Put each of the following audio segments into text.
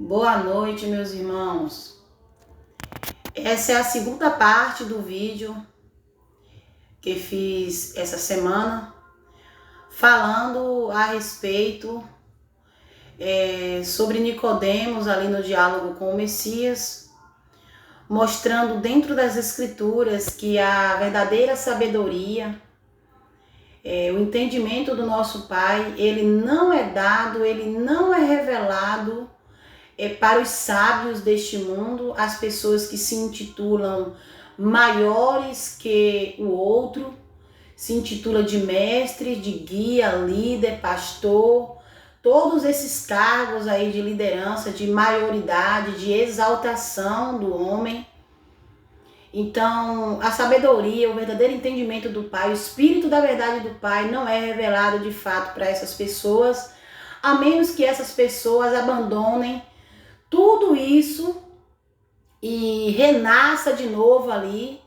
Boa noite, meus irmãos. Essa é a segunda parte do vídeo que fiz essa semana, falando a respeito sobre Nicodemos ali no diálogo com o Messias, mostrando dentro das Escrituras que a verdadeira sabedoria, o entendimento do nosso Pai, ele não é dado, ele não é revelado para os sábios deste mundo, as pessoas que se intitulam maiores que o outro, se intitula de mestre, de guia, líder, pastor, todos esses cargos aí de liderança, de maioridade, de exaltação do homem. Então, a sabedoria, o verdadeiro entendimento do Pai, o espírito da verdade do Pai não é revelado de fato para essas pessoas, a menos que essas pessoas abandonem tudo isso e renasça de novo ali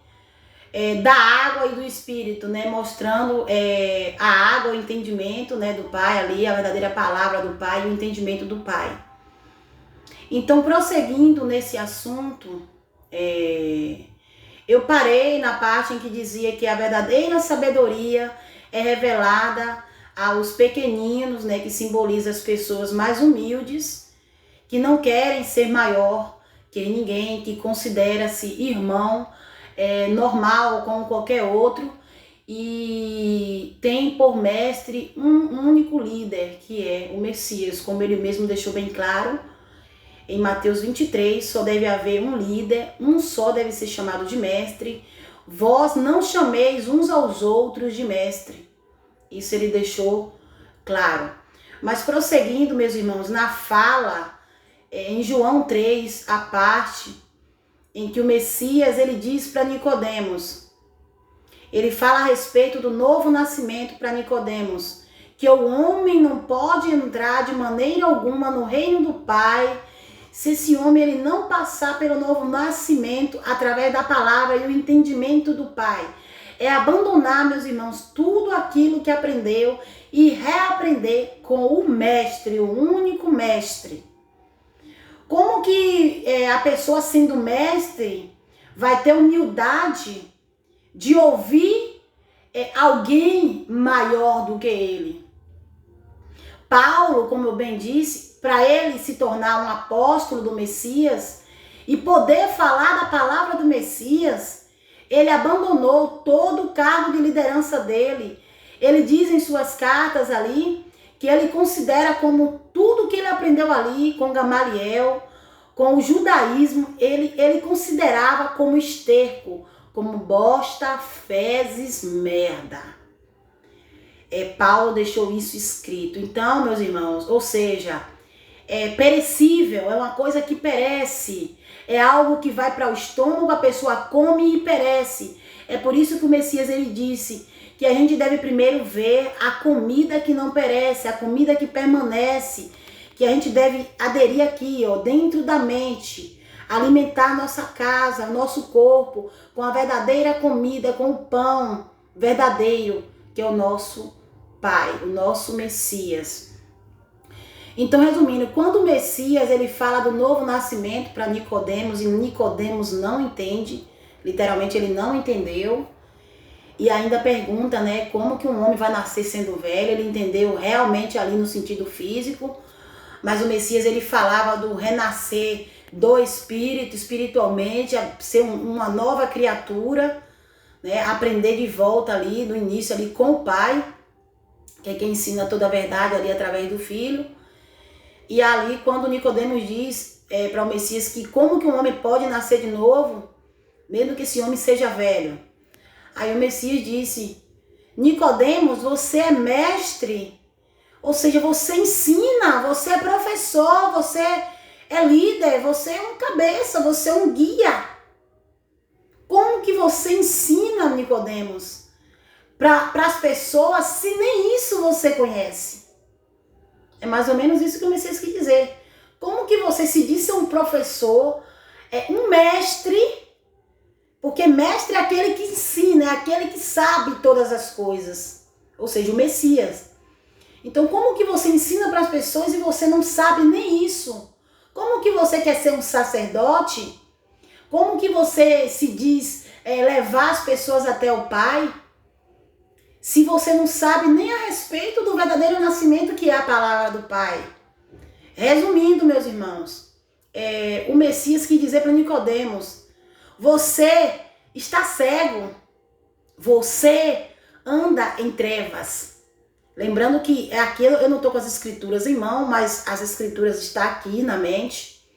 da água e do Espírito, né? Mostrando a água, o entendimento, né, do Pai ali, a verdadeira palavra do Pai e o entendimento do Pai. Então, prosseguindo nesse assunto, eu parei na parte em que dizia que a verdadeira sabedoria é revelada aos pequeninos, né, que simboliza as pessoas mais humildes, que não querem ser maior que ninguém, que considera-se irmão, normal como qualquer outro, e tem por mestre um único líder, que é o Messias, como ele mesmo deixou bem claro em Mateus 23, só deve haver um líder, um só deve ser chamado de mestre, vós não chameis uns aos outros de mestre. Isso ele deixou claro. Mas prosseguindo, meus irmãos, na fala, em João 3, a parte em que o Messias ele diz para Nicodemos, ele fala a respeito do novo nascimento para Nicodemos, que o homem não pode entrar de maneira alguma no reino do Pai se esse homem ele não passar pelo novo nascimento através da palavra e o entendimento do Pai. É abandonar, meus irmãos, tudo aquilo que aprendeu e reaprender com o mestre, o único mestre. Como que a pessoa sendo mestre vai ter humildade de ouvir alguém maior do que ele? Paulo, como eu bem disse, para ele se tornar um apóstolo do Messias e poder falar da palavra do Messias, ele abandonou todo o cargo de liderança dele. Ele diz em suas cartas ali que ele considera como tudo que ele aprendeu ali com Gamaliel, com o judaísmo, ele considerava como esterco, como bosta, fezes, merda. Paulo deixou isso escrito. Então, meus irmãos, ou seja, é perecível, é uma coisa que perece, é algo que vai para o estômago, a pessoa come e perece. É por isso que o Messias ele disse que a gente deve primeiro ver a comida que não perece, a comida que permanece, que a gente deve aderir aqui, ó, dentro da mente, alimentar nossa casa, nosso corpo, com a verdadeira comida, com o pão verdadeiro, que é o nosso Pai, o nosso Messias. Então, resumindo, quando o Messias ele fala do novo nascimento para Nicodemos, e Nicodemos não entende, literalmente ele não entendeu, e ainda pergunta, né, como que um homem vai nascer sendo velho. Ele entendeu realmente ali no sentido físico, mas o Messias ele falava do renascer do Espírito, espiritualmente, ser uma nova criatura, né, aprender de volta ali, no início ali com o Pai, que é quem ensina toda a verdade ali através do Filho. E ali quando Nicodemos diz para o Messias que como que um homem pode nascer de novo, mesmo que esse homem seja velho. Aí o Messias disse, Nicodemos, você é mestre, ou seja, você ensina, você é professor, você é líder, você é um cabeça, você é um guia. Como que você ensina, Nicodemos, para as pessoas se nem isso você conhece? É mais ou menos isso que o Messias quis dizer. Como que você se diz ser um professor, um mestre? Porque mestre é aquele que ensina, é aquele que sabe todas as coisas. Ou seja, o Messias. Então, como que você ensina para as pessoas e você não sabe nem isso? Como que você quer ser um sacerdote? Como que você se diz levar as pessoas até o Pai? Se você não sabe nem a respeito do verdadeiro nascimento que é a palavra do Pai. Resumindo, meus irmãos, o Messias quis dizer para Nicodemos: você está cego, você anda em trevas. Lembrando que aqui eu não estou com as escrituras em mão, mas as escrituras estão aqui na mente.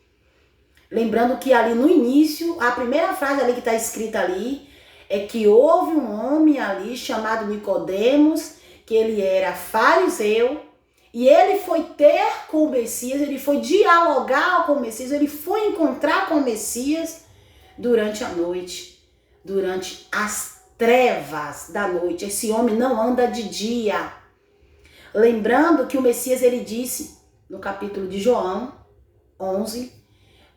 Lembrando que ali no início, a primeira frase ali que está escrita ali é que houve um homem ali chamado Nicodemos, que ele era fariseu, e ele foi ter com o Messias, ele foi dialogar com o Messias, ele foi encontrar com o Messias durante a noite, durante as trevas da noite. Esse homem não anda de dia. Lembrando que o Messias, ele disse no capítulo de João 11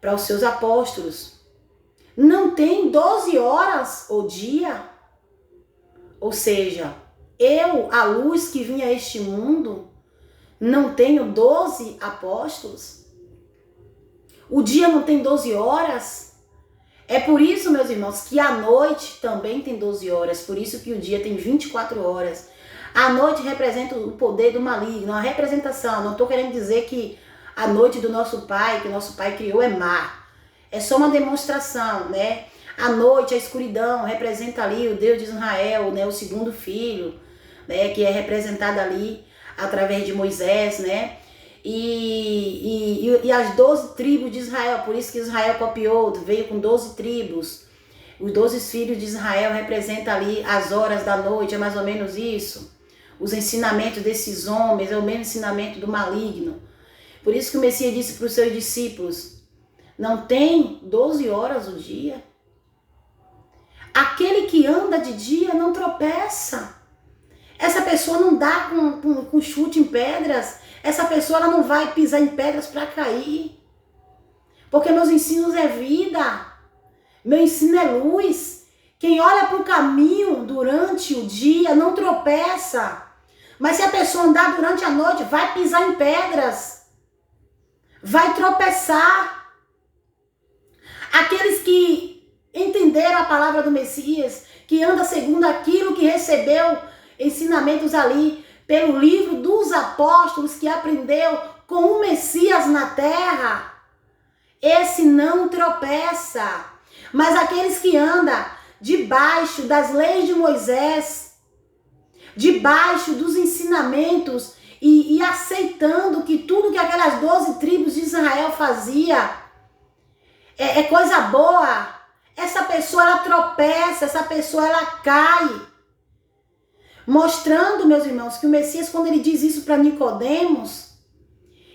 para os seus apóstolos: não tem 12 horas o dia? Ou seja, eu, a luz que vim a este mundo, não tenho 12 apóstolos? O dia não tem 12 horas? É por isso, meus irmãos, que a noite também tem 12 horas. Por isso que o dia tem 24 horas. A noite representa o poder do maligno, a representação. Não estou querendo dizer que a noite do nosso Pai, que o nosso Pai criou, é má. É só uma demonstração, né? A noite, a escuridão, representa ali o Deus de Israel, né? O segundo filho, né? Que é representado ali através de Moisés, né? E as 12 tribos de Israel, por isso que Israel copiou, veio com 12 tribos. Os 12 filhos de Israel representam ali as horas da noite, é mais ou menos isso. Os ensinamentos desses homens é o mesmo ensinamento do maligno. Por isso que o Messias disse para os seus discípulos: não tem 12 horas o dia? Aquele que anda de dia não tropeça. Essa pessoa não dá com chute em pedras. Essa pessoa ela não vai pisar em pedras para cair. Porque meus ensinos é vida. Meu ensino é luz. Quem olha para o caminho durante o dia não tropeça. Mas se a pessoa andar durante a noite, vai pisar em pedras. Vai tropeçar. Aqueles que entenderam a palavra do Messias, que anda segundo aquilo que recebeu ensinamentos ali pelo livro dos apóstolos, que aprendeu com o Messias na terra, esse não tropeça. Mas aqueles que andam debaixo das leis de Moisés, debaixo dos ensinamentos e aceitando que tudo que aquelas 12 tribos de Israel fazia é coisa boa, essa pessoa ela tropeça, essa pessoa ela cai. Mostrando, meus irmãos, que o Messias, quando ele diz isso para Nicodemos,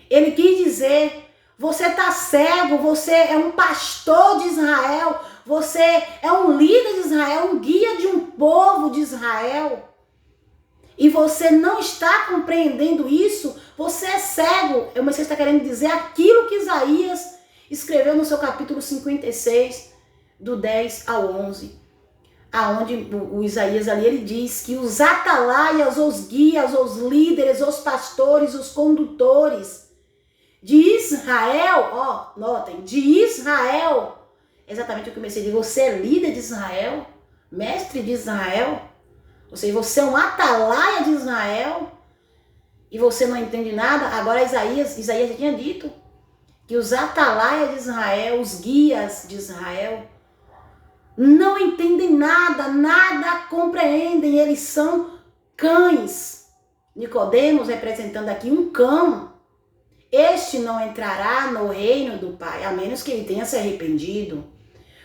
ele quis dizer: você está cego, você é um pastor de Israel, você é um líder de Israel, um guia de um povo de Israel, e você não está compreendendo isso, você é cego. O Messias está querendo dizer aquilo que Isaías escreveu no seu capítulo 56, do 10 ao 11. Aonde o Isaías ali, ele diz que os atalaias, os guias, os líderes, os pastores, os condutores de Israel, ó, notem, de Israel, exatamente o que o Messias diz: você é líder de Israel, mestre de Israel, ou seja, você é um atalaia de Israel e você não entende nada. Agora Isaías já tinha dito que os atalaias de Israel, os guias de Israel, não entendem nada, nada compreendem, eles são cães. Nicodemos representando aqui um cão. Este não entrará no reino do Pai, a menos que ele tenha se arrependido.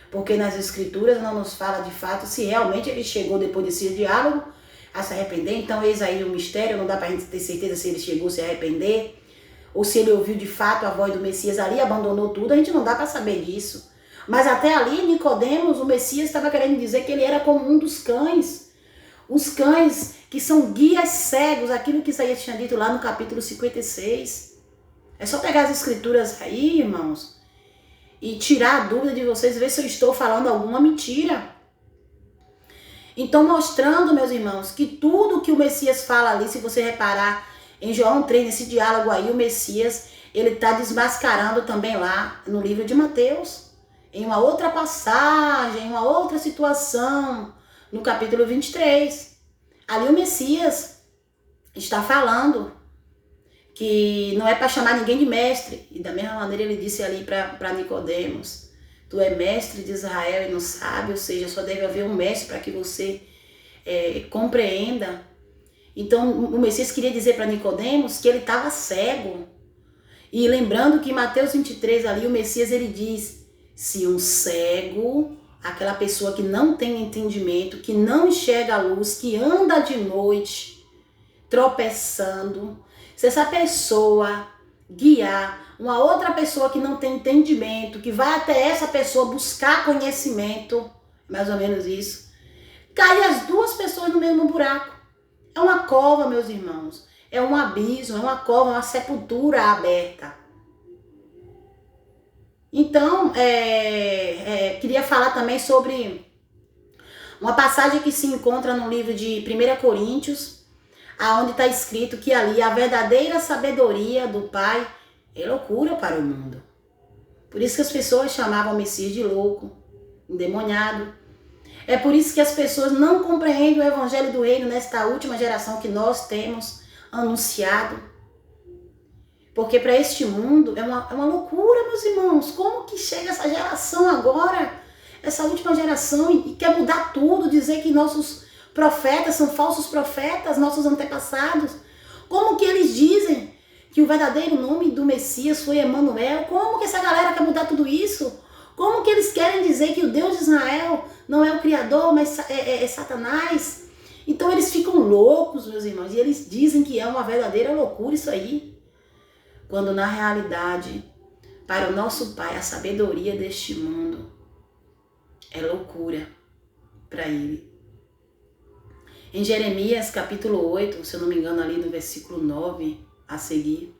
Porque nas escrituras não nos fala de fato se realmente ele chegou depois desse diálogo a se arrepender. Então eis aí um mistério, não dá pra gente ter certeza se ele chegou a se arrepender, ou se ele ouviu de fato a voz do Messias ali, abandonou tudo, a gente não dá para saber disso. Mas até ali, Nicodemos, o Messias estava querendo dizer que ele era como um dos cães. Os cães que são guias cegos, aquilo que Isaías tinha dito lá no capítulo 56. É só pegar as escrituras aí, irmãos, e tirar a dúvida de vocês, ver se eu estou falando alguma mentira. Então, mostrando, meus irmãos, que tudo que o Messias fala ali, se você reparar em João 3, nesse diálogo aí, o Messias, ele está desmascarando também lá no livro de Mateus, em uma outra passagem, em uma outra situação, no capítulo 23. Ali o Messias está falando que não é para chamar ninguém de mestre. E da mesma maneira ele disse ali para Nicodemos, tu é mestre de Israel e não sabe, ou seja, só deve haver um mestre para que você compreenda. Então o Messias queria dizer para Nicodemos que ele estava cego. E lembrando que em Mateus 23 ali o Messias ele diz, se um cego, aquela pessoa que não tem entendimento, que não enxerga a luz, que anda de noite tropeçando, se essa pessoa guiar uma outra pessoa que não tem entendimento, que vai até essa pessoa buscar conhecimento, mais ou menos isso, cai as duas pessoas no mesmo buraco. É uma cova, meus irmãos, é um abismo, é uma cova, uma sepultura aberta. Então, queria falar também sobre uma passagem que se encontra no livro de 1 Coríntios, aonde está escrito que ali a verdadeira sabedoria do Pai é loucura para o mundo. Por isso que as pessoas chamavam o Messias de louco, endemoniado. É por isso que as pessoas não compreendem o evangelho do reino nesta última geração que nós temos anunciado. Porque para este mundo é uma loucura, meus irmãos. Como que chega essa geração agora, essa última geração, e quer mudar tudo, dizer que nossos profetas são falsos profetas, nossos antepassados? Como que eles dizem que o verdadeiro nome do Messias foi Emanuel? Como que essa galera quer mudar tudo isso? Como que eles querem dizer que o Deus de Israel não é o Criador, mas é Satanás? Então eles ficam loucos, meus irmãos, e eles dizem que é uma verdadeira loucura isso aí. Quando na realidade, para o nosso Pai, a sabedoria deste mundo é loucura para Ele. Em Jeremias capítulo 8, se eu não me engano ali no versículo 9 a seguir,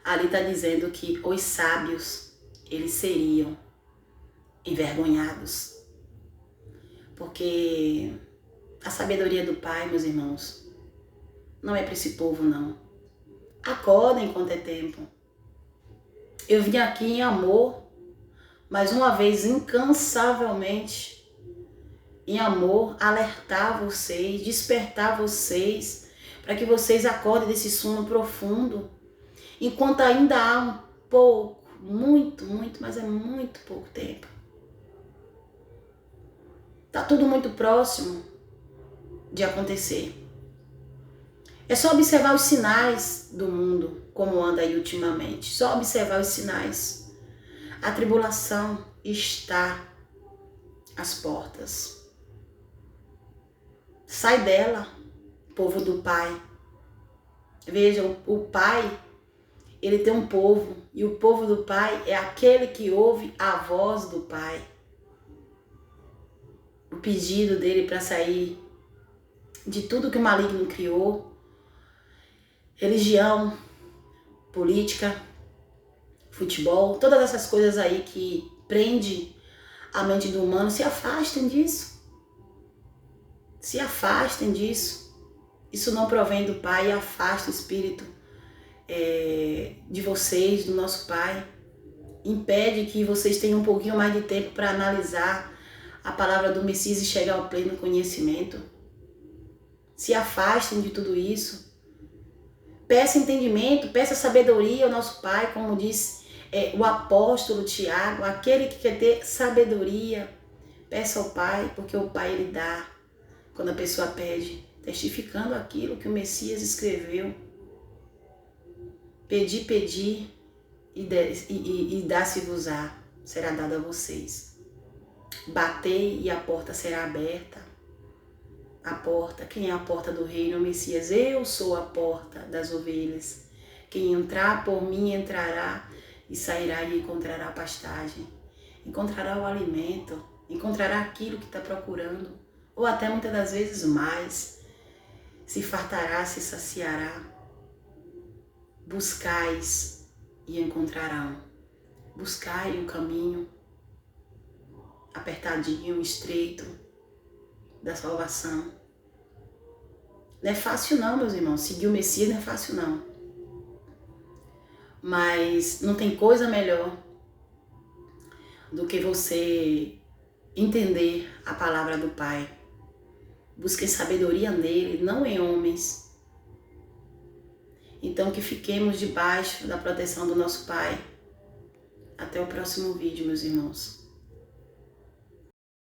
ali está dizendo que os sábios, eles seriam envergonhados. Porque a sabedoria do Pai, meus irmãos, não é para esse povo não. Acorda enquanto é tempo. Eu vim aqui em amor, mais uma vez incansavelmente, em amor, alertar vocês, despertar vocês, para que vocês acordem desse sono profundo, enquanto ainda há um pouco, muito, mas é muito pouco tempo. Tá tudo muito próximo de acontecer. É só observar os sinais do mundo, como anda aí ultimamente. Só observar os sinais. A tribulação está às portas. Sai dela, povo do Pai. Vejam, o Pai, ele tem um povo. E o povo do Pai é aquele que ouve a voz do Pai. O pedido dele para sair de tudo que o maligno criou. Religião, política, futebol, todas essas coisas aí que prende a mente do humano, se afastem disso. Se afastem disso. Isso não provém do Pai, afasta o Espírito de vocês, do nosso Pai. Impede que vocês tenham um pouquinho mais de tempo para analisar a palavra do Messias e chegar ao pleno conhecimento. Se afastem de tudo isso. Peça entendimento, peça sabedoria ao nosso Pai, como diz o apóstolo Tiago, aquele que quer ter sabedoria, peça ao Pai, porque o Pai ele dá quando a pessoa pede, testificando aquilo que o Messias escreveu. Pedi e dá-se-vos-á, será dado a vocês. Batei e a porta será aberta. A porta, quem é a porta do reino? O Messias, eu sou a porta das ovelhas. Quem entrar por mim entrará e sairá e encontrará pastagem. Encontrará o alimento, encontrará aquilo que está procurando, ou até muitas das vezes mais. Se fartará, se saciará. Buscais e encontrarão. Buscai o caminho apertadinho, estreito, da salvação. Não é fácil não, meus irmãos. Seguir o Messias não é fácil não. Mas não tem coisa melhor do que você entender a palavra do Pai. Busque sabedoria nele, não em homens. Então que fiquemos debaixo da proteção do nosso Pai. Até o próximo vídeo, meus irmãos.